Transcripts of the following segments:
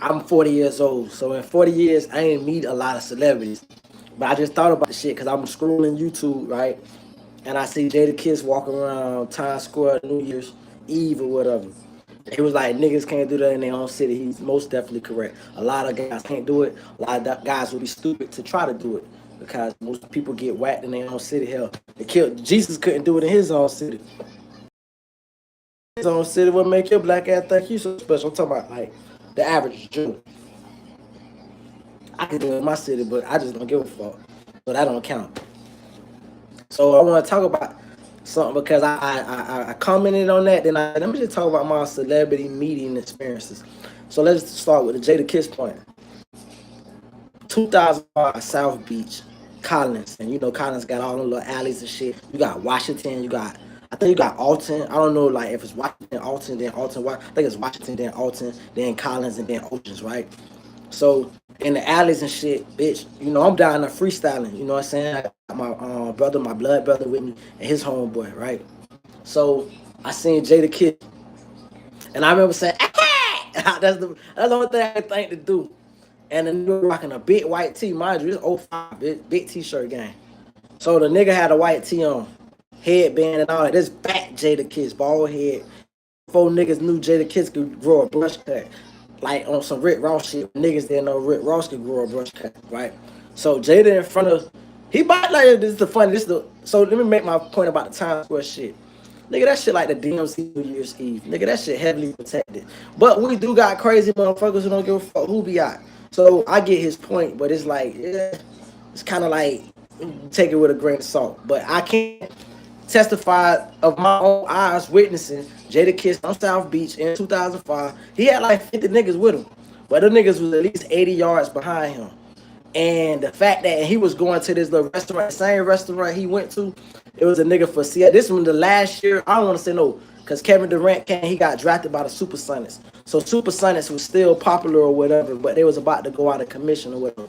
I'm 40 years old, so in 40 years, I ain't meet a lot of celebrities. But I just thought about the shit because I'm scrolling YouTube, right? And I see Jada Kiss walking around Times Square New Year's Eve or whatever. He was like, niggas can't do that in their own city. He's most definitely correct. A lot of guys can't do it. A lot of guys will be stupid to try to do it because most people get whacked in their own city. Hell, they killed Jesus couldn't do it in his own city. His own city would make your black ass think you so special. I'm talking about like the average Jew. I can do it in my city, but I just don't give a fuck. So that don't count. So I want to talk about something because I commented on that. Then let me just talk about my celebrity meeting experiences. So let's start with the Jada Kiss point. 2005 South Beach, Collins, and you know Collins got all the little alleys and shit. You got Washington, you got I think you got Alton. I don't know like if it's Washington, Alton, then Alton. I think it's Washington, then Alton, then Collins, and then Oceans, right? So in the alleys and shit, bitch, you know, I'm down there freestyling, you know what I'm saying? I got my brother, my blood brother with me and his homeboy, right? So I seen Jada Kiss and I remember saying, ah! That's the only thing I think to do. And the nigga rocking a big white tee, mind you, it's '05, big t-shirt game. So the nigga had a white tee on, headband and all that. This back Jada Kiss, bald head. Before niggas knew Jada Kiss could grow a brush cut. Like on some Rick Ross shit. Niggas didn't know Rick Ross could grow a brush cut, right? So Jada in front of he bought like this is the funny this is the so let me make my point about the Times Square shit. Nigga, that shit like the DMC New Year's Eve. Nigga, that shit heavily protected. But we do got crazy motherfuckers who don't give a fuck who be out. So I get his point, but it's like, yeah, it's kind of like take it with a grain of salt. But I can't testify of my own eyes witnessing Jada Kiss on South Beach in 2005. He had like 50 niggas with him, but the niggas was at least 80 yards behind him. And the fact that he was going to this little restaurant, the same restaurant he went to, it was a nigga for Seattle. This one the last year, I don't want to say no, because Kevin Durant came, he got drafted by the Supersonics. So Supersonics was still popular or whatever, but they was about to go out of commission or whatever.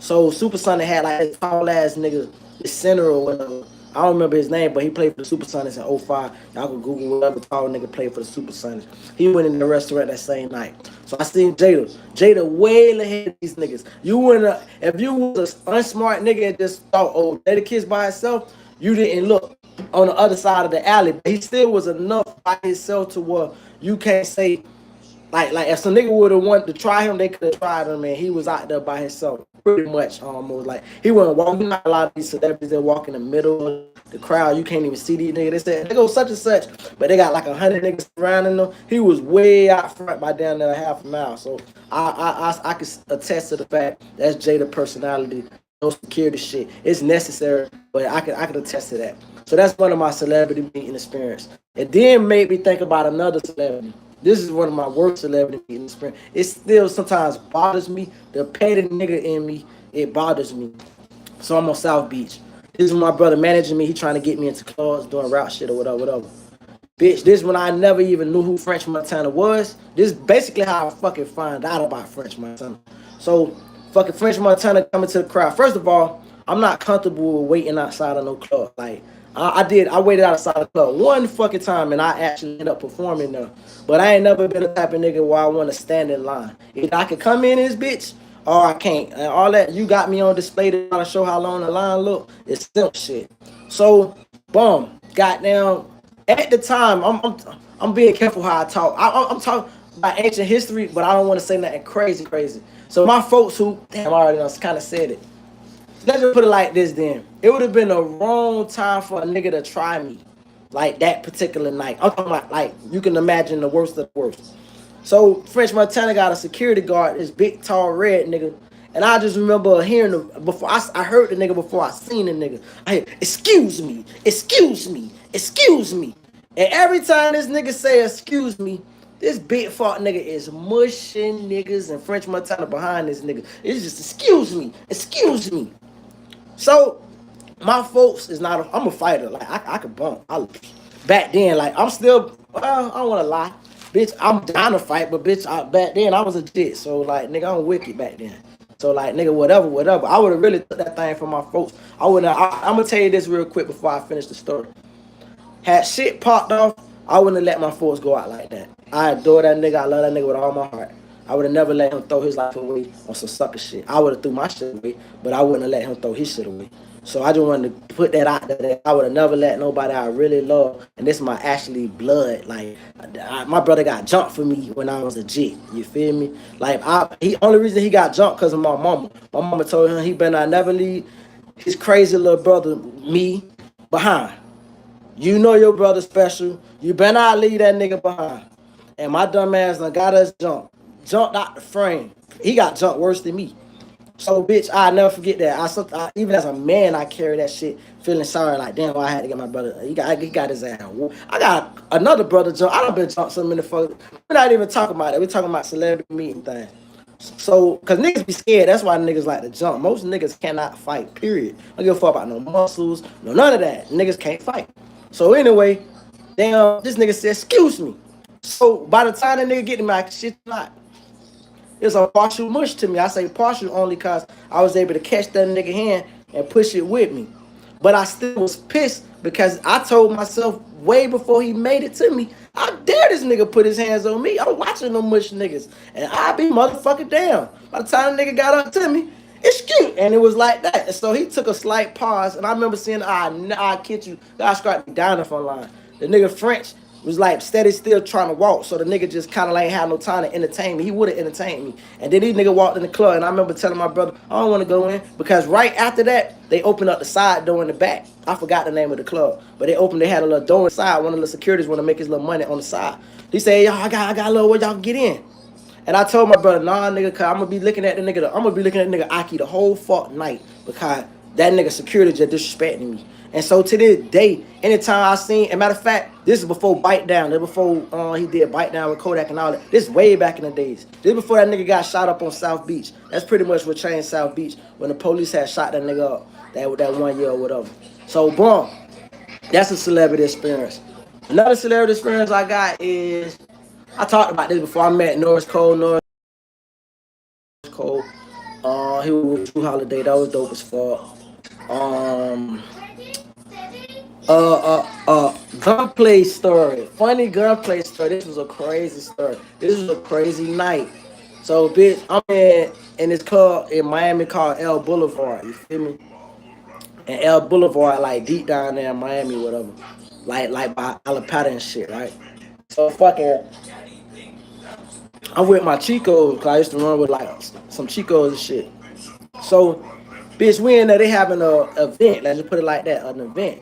So Supersonic had like this tall ass nigga, the center or whatever. I don't remember his name, but he played for the Supersonics in '05. Y'all can Google whatever tall nigga played for the Supersonics. He went in the restaurant that same night. So I seen Jada. Jada way ahead of these niggas. You wouldn't if you was an unsmart nigga and just thought, oh, Jada Kiss by himself, you didn't look on the other side of the alley. But he still was enough by himself to where you can't say like if some nigga would have wanted to try him, they could have tried him, and he was out there by himself. Pretty much almost like he wasn't walking. Not a lot of these celebrities that walk in the middle of the crowd. You can't even see these niggas. They said they go such and such, but they got like 100 niggas surrounding them. He was way out front by down there half a mile. So I could attest to the fact that's Jada personality. No security shit. It's necessary, but I could attest to that. So that's one of my celebrity meeting experience. It then made me think about another celebrity. This is one of my worst celebrity meeting experience. It still sometimes bothers me. The petty nigga in me, it bothers me. So I'm on South Beach. This is my brother managing me. He trying to get me into clubs, doing route shit or whatever, whatever. Bitch, this is when I never even knew who French Montana was. This is basically how I fucking find out about French Montana. So fucking French Montana coming to the crowd. First of all, I'm not comfortable with waiting outside of no club. Like I waited outside the club one fucking time and I actually ended up performing there. But I ain't never been the type of nigga where I want to stand in line. Either I can come in this bitch or I can't. And all that you got me on display to try to show how long the line look, it's still shit. So, boom, goddamn. At the time, I'm being careful how I talk. I'm talking about ancient history, but I don't want to say nothing crazy. So my folks who, damn, I already kind of said it. Let's just put it like this then. It would have been a wrong time for a nigga to try me like that particular night. I'm talking about like you can imagine the worst of the worst. So French Montana got a security guard, this big tall red nigga. And I just remember hearing him before I heard the nigga before I seen the nigga. I heard, excuse me. And every time this nigga say excuse me, this big fart nigga is mushing niggas and French Montana behind this nigga. It's just excuse me. So my folks is not. I'm a fighter. Like I could bump. Back then, like I'm still. I don't want to lie, bitch. I'm down to fight, but bitch, back then I was a jit. So like, nigga, I'm wicked back then. So like, nigga, whatever. I would have really took that thing from my folks. I wouldn't. I'm gonna tell you this real quick before I finish the story. Had shit popped off, I wouldn't have let my folks go out like that. I adore that nigga. I love that nigga with all my heart. I would have never let him throw his life away on some sucker shit. I would have threw my shit away, but I wouldn't have let him throw his shit away. So I just wanted to put that out there. That I would have never let nobody I really love, and this is my actually blood. Like my brother got jumped for me when I was a jit. You feel me? Like he only reason he got jumped because of my mama. My mama told him he better not never leave his crazy little brother me behind. You know your brother special. You better not leave that nigga behind. And my dumb ass done got us jumped out the frame. He got jumped worse than me. So, bitch, I'll never forget that. Even as a man, I carry that shit, feeling sorry, like, damn, why I had to get my brother. He got his ass. I got another brother jump. I done been jumped so many fuckers. We're not even talking about it. We're talking about celebrity meeting things. So, because niggas be scared, that's why niggas like to jump. Most niggas cannot fight, period. I don't give a fuck about no muscles, no none of that. Niggas can't fight. So, anyway, damn, this nigga said, excuse me. So, by the time that nigga get to me, I shit not. It's a partial mush to me. I say partial only because I was able to catch that nigga hand and push it with me. But I still was pissed because I told myself way before he made it to me, how dare this nigga put his hands on me? I'm watching them mush niggas. And I be motherfucking down. By the time the nigga got up to me, it's cute. And it was like that. And so he took a slight pause. And I remember seeing, I kid you, God struck me down the front line. The nigga French was like steady still trying to walk. So the nigga just kind of like had no time to entertain me. He would have entertained me. And then these nigga walked in the club. And I remember telling my brother, I don't want to go in. Because right after that, they opened up the side door in the back. I forgot the name of the club. But they had a little door inside. One of the securities want to make his little money on the side. He said, yo, I got a little way y'all can get in. And I told my brother, nah, nigga, cause I'm gonna be looking at the nigga. I'm gonna be looking at the nigga Aki the whole fuck night because that nigga security just disrespecting me. And so to this day, anytime I seen, and matter of fact, this is before Bite Down. This before he did Bite Down with Kodak and all that. This is way back in the days. This is before that nigga got shot up on South Beach. That's pretty much what changed South Beach when the police had shot that nigga up that 1 year or whatever. So boom, that's a celebrity experience. Another celebrity experience I got is I talked about this before. I met Norris Cole. He was with True Holiday. That was dope as fuck. Um, gunplay story. Funny gunplay story. This was a crazy story. This was a crazy night. So, bitch, I'm in this club in Miami called El Boulevard. You feel me? And El Boulevard, like deep down there in Miami, whatever. Like by Alapata and shit, right? So fucking I'm with my Chicos, cause I used to run with like some Chicos and shit. So, bitch, we in there, they having a event. Let's just put it like that, an event.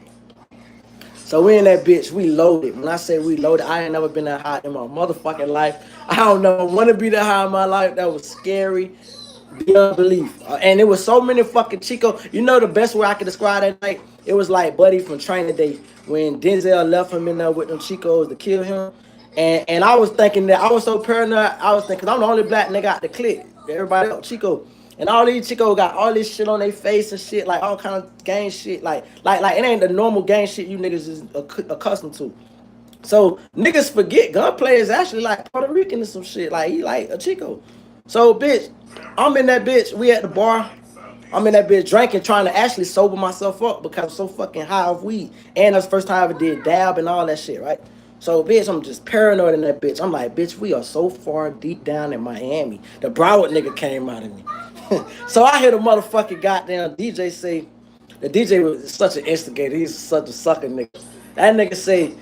So we in that bitch, we loaded. When I say we loaded, I ain't never been that high in my motherfucking life. I don't know, want to be that high in my life. That was scary beyond belief. And it was so many fucking Chico. You know the best way I can describe that night? It was like Buddy from Training Day when Denzel left him in there with them Chicos to kill him. And I was thinking that I was so paranoid. I was thinking I'm the only black nigga out the clique. Everybody else Chico. And all these Chicos got all this shit on their face and shit, like all kind of gang shit. Like it ain't the normal gang shit you niggas is accustomed to. So niggas forget gunplay is actually like Puerto Rican or some shit. Like he like a Chico. So bitch, I'm in that bitch. We at the bar. I'm in that bitch drinking, trying to actually sober myself up because I'm so fucking high off weed. And that's the first time I ever did dab and all that shit, right? So, bitch, I'm just paranoid in that bitch. I'm like, bitch, we are so far deep down in Miami. The Broward nigga came out of me. So I hear the motherfucking goddamn DJ say, the DJ was such an instigator. He's such a sucker nigga. That nigga say,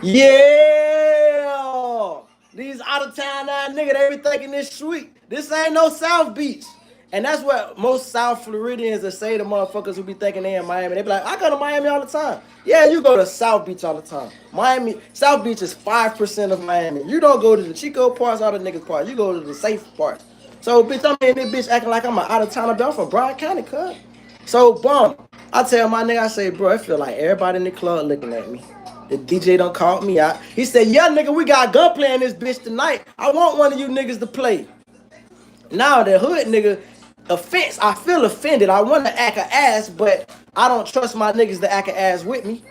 yeah, these out of town now nigga, they be thinking this sweet. This ain't no South Beach. And that's what most South Floridians that say to motherfuckers who be thinking they in Miami. They be like, I go to Miami all the time. Yeah, you go to South Beach all the time. Miami, South Beach is 5% of Miami. You don't go to the Chico parts or the niggas parts. You go to the safe parts. So, bitch, I'm in this bitch acting like I'm an out of town. I'm from Broward County, cuz. So, boom. I tell my nigga, I say, bro, I feel like everybody in the club looking at me. The DJ done called me out. He said, yeah, nigga, we got gunplay in this bitch tonight. I want one of you niggas to play. Now, the hood nigga, offense, I feel offended. I want to act an ass, but I don't trust my niggas to act an ass with me.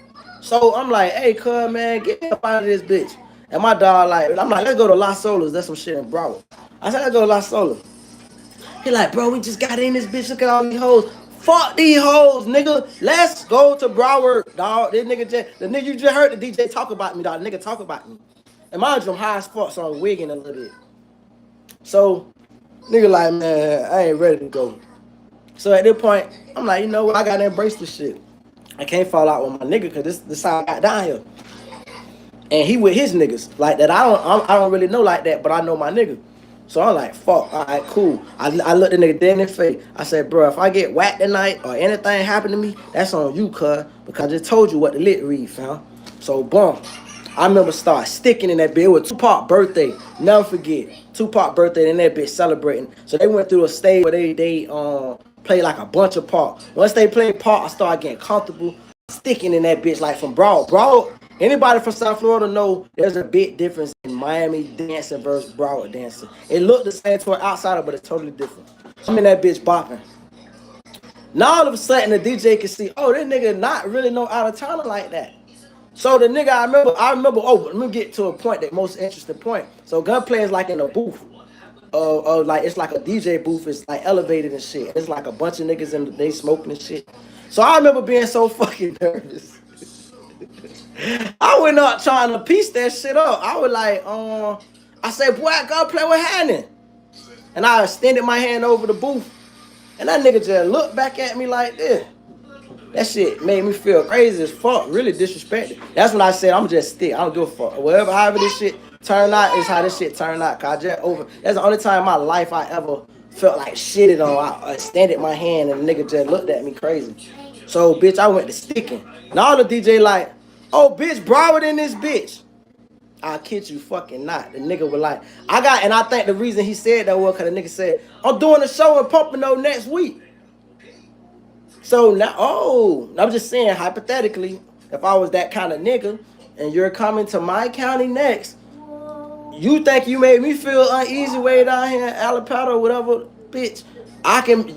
So I'm like, hey, cuz, man, get me up out of this bitch. And my dog, like, I'm like, let's go to Las Solas. That's some shit in Broward. I said, let's go to Las Solas. He like, bro, we just got in this bitch. Look at all these hoes. Fuck these hoes, nigga. Let's go to Broward, dog. This nigga the nigga you just heard the DJ talk about me, dog. The nigga talk about me. And mind you, I'm high as fuck, so I'm wigging a little bit. So nigga like, man, I ain't ready to go. So at this point, I'm like, you know what? I gotta embrace this shit. I can't fall out with my nigga because this how I got down here. And he with his niggas like that. I don't really know like that, but I know my nigga. So I'm like, fuck, all right, cool. I looked the nigga dead in the face. I said, bro, if I get whacked tonight or anything happen to me, that's on you, cuz. Because I just told you what the lit read, fam. So, boom. I remember start sticking in that bitch. It was Tupac birthday. Never forget. Tupac birthday and that bitch celebrating. So they went through a stage where they played like a bunch of parts. Once they played part, I started getting comfortable sticking in that bitch like from Broad. Broad, anybody from South Florida know there's a big difference in Miami dancing versus Broward dancing. It looked the same to an outsider, but it's totally different. I'm in that bitch bopping. Now all of a sudden the DJ can see, oh, this nigga not really no out of towner like that. So the nigga I remember, oh, let me get to a point, that most interesting point. So Gunplay is like in a booth. Like it's like a DJ booth, it's like elevated and shit. It's like a bunch of niggas and they smoking and shit. So I remember being so fucking nervous. I went up trying to piece that shit up. I was like, I said, boy, I gotta play with Hannon. And I extended my hand over the booth. And that nigga just looked back at me like this. That shit made me feel crazy as fuck, really disrespected. That's when I said, I'm just stick. I don't give a fuck. Whatever, however this shit turn out is how this shit turn out. Cause I just over. That's the only time in my life I ever felt like shitted on. I extended my hand and the nigga just looked at me crazy. So, bitch, I went to sticking. And all the DJ like, oh, bitch, Broward in this bitch. I kid you fucking not. The nigga was like, and I think the reason he said that was because the nigga said, I'm doing a show in Pompano next week. So now, I'm just saying, hypothetically, if I was that kind of nigga and you're coming to my county next, you think you made me feel uneasy way down here in Alapata or whatever, bitch. I can,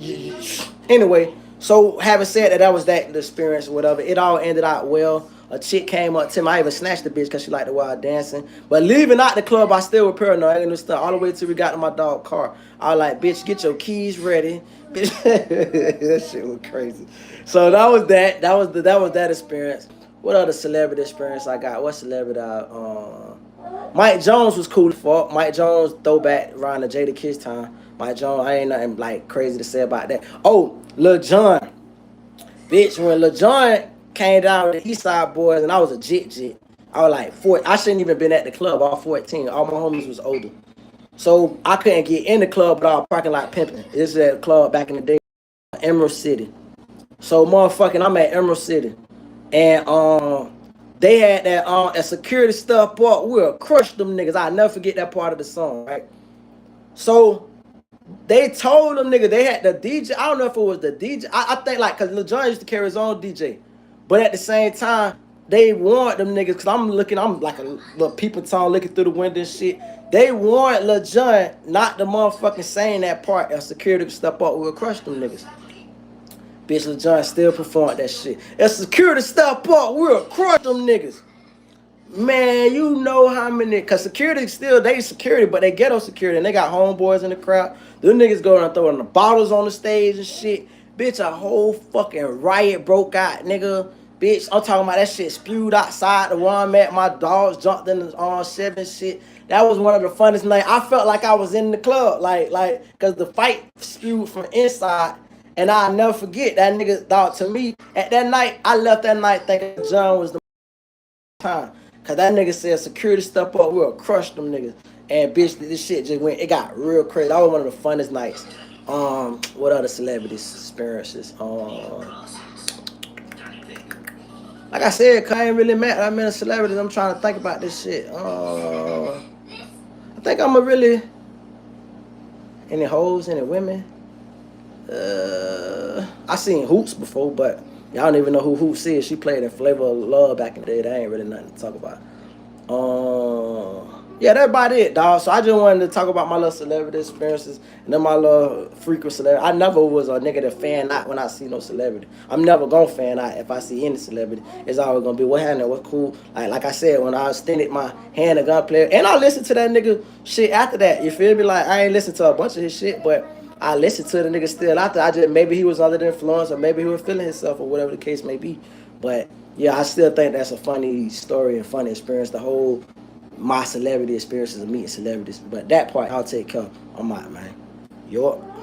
anyway. So having said that, that was that the experience or whatever. It all ended out well. A chick came up to me. I even snatched the bitch because she liked the wild dancing. But leaving out the club, I still was paranoid and stuff all the way till we got to my dog car. I was like, bitch, get your keys ready. Bitch, that shit was crazy. So that was that. That was that experience. What other celebrity experience I got? What celebrity? Mike Jones was cool as fuck. Mike Jones throwback around the Jada Kiss time. Mike Jones, I ain't nothing like crazy to say about that. Oh, Lil Jon. Bitch, when Lil Jon came down with the East Side Boys and I was a jit. I was like 4. I shouldn't even been at the club. I was 14. All my homies was older. So I couldn't get in the club, but I was parking lot pimping. This is a club back in the day, Emerald City. So motherfucking, I'm at Emerald City. And they had that security stuff part. We'll crush them niggas. I'll never forget that part of the song, right? So they told them niggas they had the DJ. I don't know if it was the DJ. I think like because Lil Jon used to carry his own DJ. But at the same time, they warned them niggas, because I'm like a little people tone looking through the window and shit. They warned Lil Jon not to motherfucking saying that part. If security step up, we'll crush them niggas. Bitch, Lil Jon still performed that shit. If security step up, we'll crush them niggas. Man, you know how many, because security still, they security, but they ghetto security, and they got homeboys in the crowd. Them niggas going and throwing the bottles on the stage and shit. Bitch, a whole fucking riot broke out, nigga. Bitch, I'm talking about that shit spewed outside the one I'm at. My dogs jumped in the 7 shit. That was one of the funnest nights. I felt like I was in the club, like, because the fight spewed from inside. And I'll never forget that nigga, dog, to me, at that night, I left that night thinking John was the time. Because that nigga said security step up, we'll crush them niggas. And bitch, this shit just went, it got real crazy. That was one of the funnest nights. What other celebrities experiences? Like I said, I ain't really mad. I'm in a celebrity. I'm trying to think about this shit. I think I'm a really, any hoes, any women? I seen Hoops before, but y'all don't even know who Hoops is. She played in Flavor of Love back in the day. That ain't really nothing to talk about. Yeah, that's about it, dog. So I just wanted to talk about my little celebrity experiences and then my little frequent celebrity. I never was a nigga that fan out when I see no celebrity. I'm never gonna fan out if I see any celebrity. It's always gonna be what happened, what's cool. Like I said, when I extended my hand to Gunplay, and I listened to that nigga shit after that. You feel me? Like I ain't listened to a bunch of his shit, but I listened to the nigga still after. I just maybe he was under the influence, or maybe he was feeling himself, or whatever the case may be. But yeah, I still think that's a funny story and funny experience. The whole my celebrity experiences of meeting celebrities. But that part I'll take care of on my man. Yup.